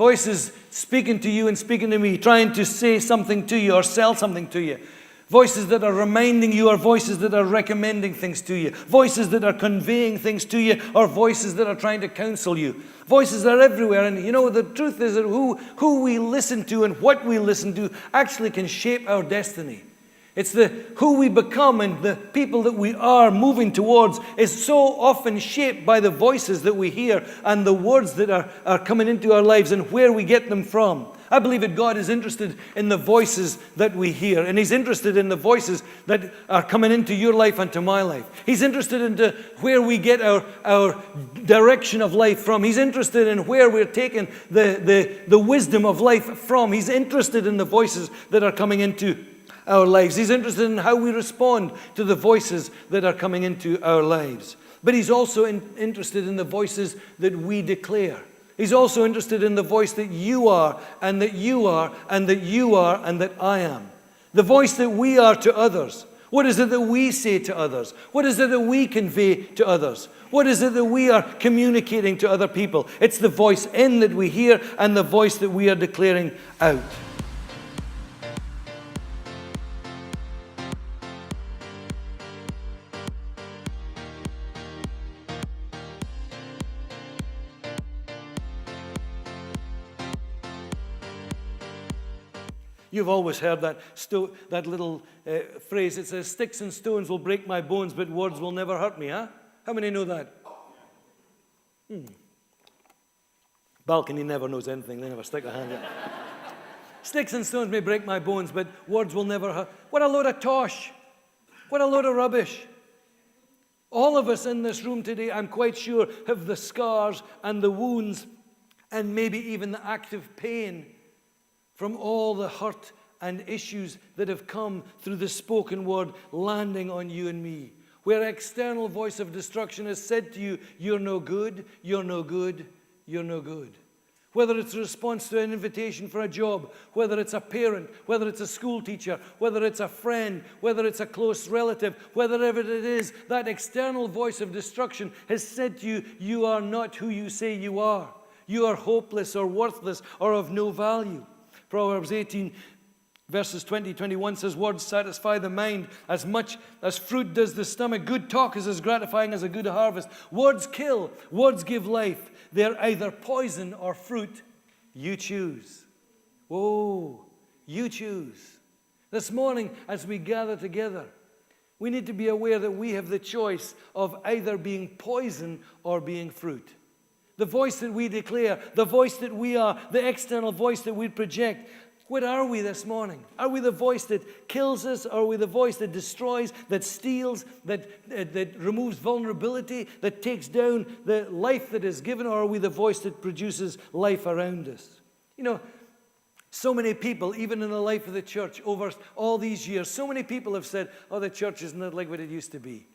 Voices speaking to you and speaking to me, trying to say something to you or sell something to you. Voices that are reminding you or voices that are recommending things to you. Voices that are conveying things to you or voices that are trying to counsel you. Voices are everywhere. And you know, the truth is that who we listen to and what we listen to actually can shape our destiny. It's who we become and the people that we are moving towards is so often shaped by the voices that we hear and the words that are coming into our lives and where we get them from. I believe that God is interested in the voices that we hear, and He's interested in the voices that are coming into your life and to my life. He's interested into where we get our direction of life from. He's interested in where we're taking the wisdom of life from. He's interested in the voices that are coming into our lives. He's interested in how we respond to the voices that are coming into our lives. But He's also interested in the voices that we declare. He's also interested in the voice that you are, and that you are, and that you are, and that I am. The voice that we are to others. What is it that we say to others? What is it that we convey to others? What is it that we are communicating to other people? It's the voice in that we hear and the voice that we are declaring out. You've always heard that little phrase. It says, sticks and stones will break my bones, but words will never hurt me, huh? How many know that? Balcony never knows anything. They never stick a hand in. Sticks and stones may break my bones, but words will never hurt. What a load of tosh. What a load of rubbish. All of us in this room today, I'm quite sure, have the scars and the wounds and maybe even the active pain from all the hurt and issues that have come through the spoken word landing on you and me. Where external voice of destruction has said to you, you're no good, you're no good, you're no good. Whether it's a response to an invitation for a job, whether it's a parent, whether it's a school teacher, whether it's a friend, whether it's a close relative, whatever it is, that external voice of destruction has said to you, you are not who you say you are. You are hopeless or worthless or of no value. Proverbs 18, verses 20-21 says, words satisfy the mind as much as fruit does the stomach. Good talk is as gratifying as a good harvest. Words kill, words give life. They're either poison or fruit. You choose. Oh, you choose. This morning, as we gather together, we need to be aware that we have the choice of either being poison or being fruit. The voice that we declare, the voice that we are, the external voice that we project. What are we this morning? Are we the voice that kills us? Or are we the voice that destroys, that steals, that removes vulnerability, that takes down the life that is given? Or are we the voice that produces life around us? You know, so many people, even in the life of the church over all these years, so many people have said, oh, the church is not like what it used to be.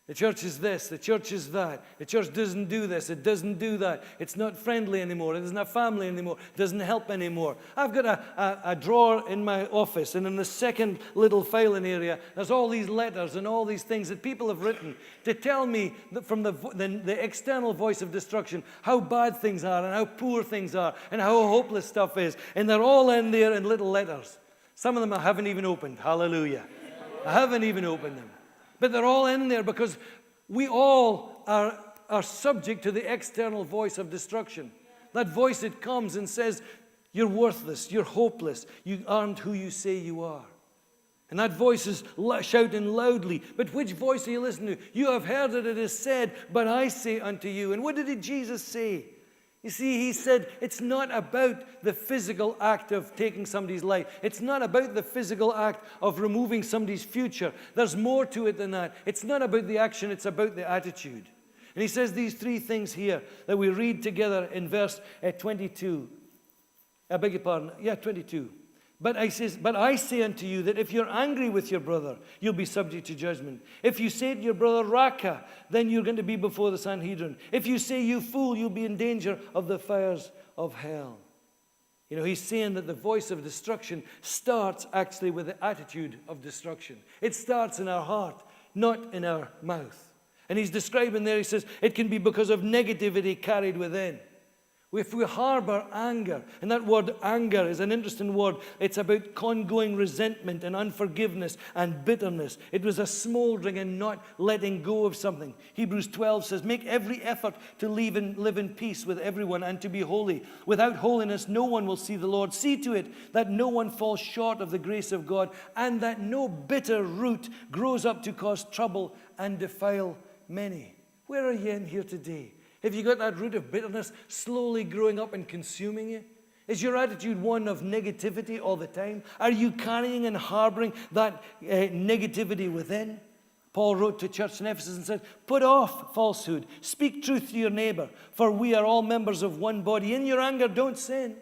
The church is this, the church is that. The church doesn't do this, it doesn't do that. It's not friendly anymore, it isn't a family anymore, it doesn't help anymore. I've got a drawer in my office, and in the second little filing area, there's all these letters and all these things that people have written to tell me that from the external voice of destruction how bad things are and how poor things are and how hopeless stuff is. And they're all in there in little letters. Some of them I haven't even opened. Hallelujah. I haven't even opened them. But they're all in there because we all are subject to the external voice of destruction. That voice that comes and says, you're worthless, you're hopeless, you aren't who you say you are. And that voice is shouting loudly. But which voice are you listening to? You have heard that it is said, but I say unto you. And what did Jesus say? You see, he said it's not about the physical act of taking somebody's life. It's not about the physical act of removing somebody's future. There's more to it than that. It's not about the action, it's about the attitude. And he says these three things here that we read together in verse 22. I beg your pardon. Yeah, 22. But I say unto you that if you're angry with your brother, you'll be subject to judgment. If you say to your brother, Raka, then you're going to be before the Sanhedrin. If you say, you fool, you'll be in danger of the fires of hell. You know, he's saying that the voice of destruction starts actually with the attitude of destruction. It starts in our heart, not in our mouth. And he's describing there, he says, it can be because of negativity carried within. If we harbor anger, and that word anger is an interesting word. It's about ongoing resentment and unforgiveness and bitterness. It was a smoldering and not letting go of something. Hebrews 12 says, make every effort to live in peace with everyone and to be holy. Without holiness, no one will see the Lord. See to it that no one falls short of the grace of God, and that no bitter root grows up to cause trouble and defile many. Where are you in here today? Have you got that root of bitterness slowly growing up and consuming you? Is your attitude one of negativity all the time? Are you carrying and harboring that negativity within? Paul wrote to church in Ephesus and said, put off falsehood. Speak truth to your neighbor, for we are all members of one body. In your anger, don't sin.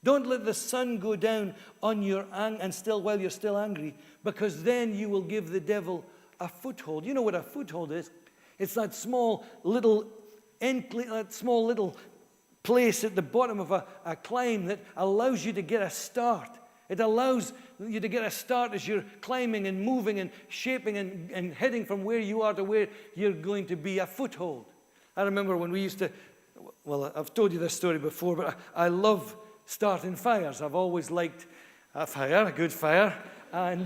Don't let the sun go down on your anger and still while you're still angry, because then you will give the devil a foothold. You know what a foothold is? It's that small little place at the bottom of a climb that allows you to get a start. It allows you to get a start as you're climbing and moving and shaping and heading from where you are to where you're going to be, a foothold. I remember when we used to, well, I've told you this story before, but I love starting fires. I've always liked a fire, a good fire. And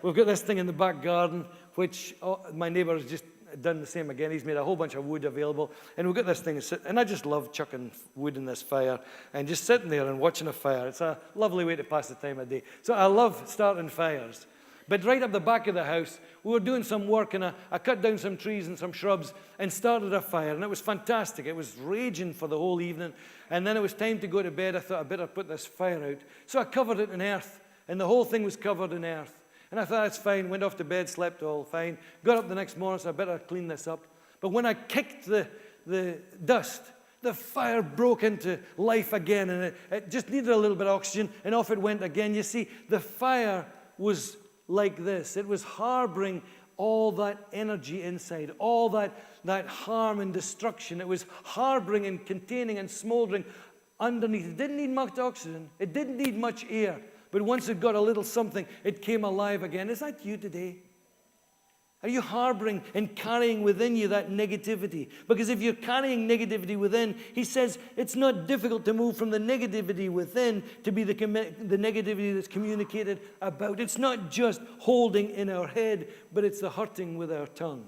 we've got this thing in the back garden, which my neighbour has just done the same again. He's made a whole bunch of wood available, and we've got this thing, and I just love chucking wood in this fire and just sitting there and watching a fire. It's a lovely way to pass the time of day. So I love starting fires. But right up the back of the house, we were doing some work, and I cut down some trees and some shrubs and started a fire, and it was fantastic. It was raging for the whole evening, and then it was time to go to bed. I thought I'd better put this fire out. So I covered it in earth, and the whole thing was covered in earth. And I thought, it's fine, went off to bed, slept all fine. Got up the next morning, so I better clean this up. But when I kicked the dust, the fire broke into life again, and it just needed a little bit of oxygen, and off it went again. You see, the fire was like this. It was harboring all that energy inside, all that harm and destruction. It was harboring and containing and smoldering underneath. It didn't need much oxygen. It didn't need much air. But once it got a little something, it came alive again. Is that you today? Are you harboring and carrying within you that negativity? Because if you're carrying negativity within, he says it's not difficult to move from the negativity within to be the negativity that's communicated about. It's not just holding in our head, but it's the hurting with our tongue.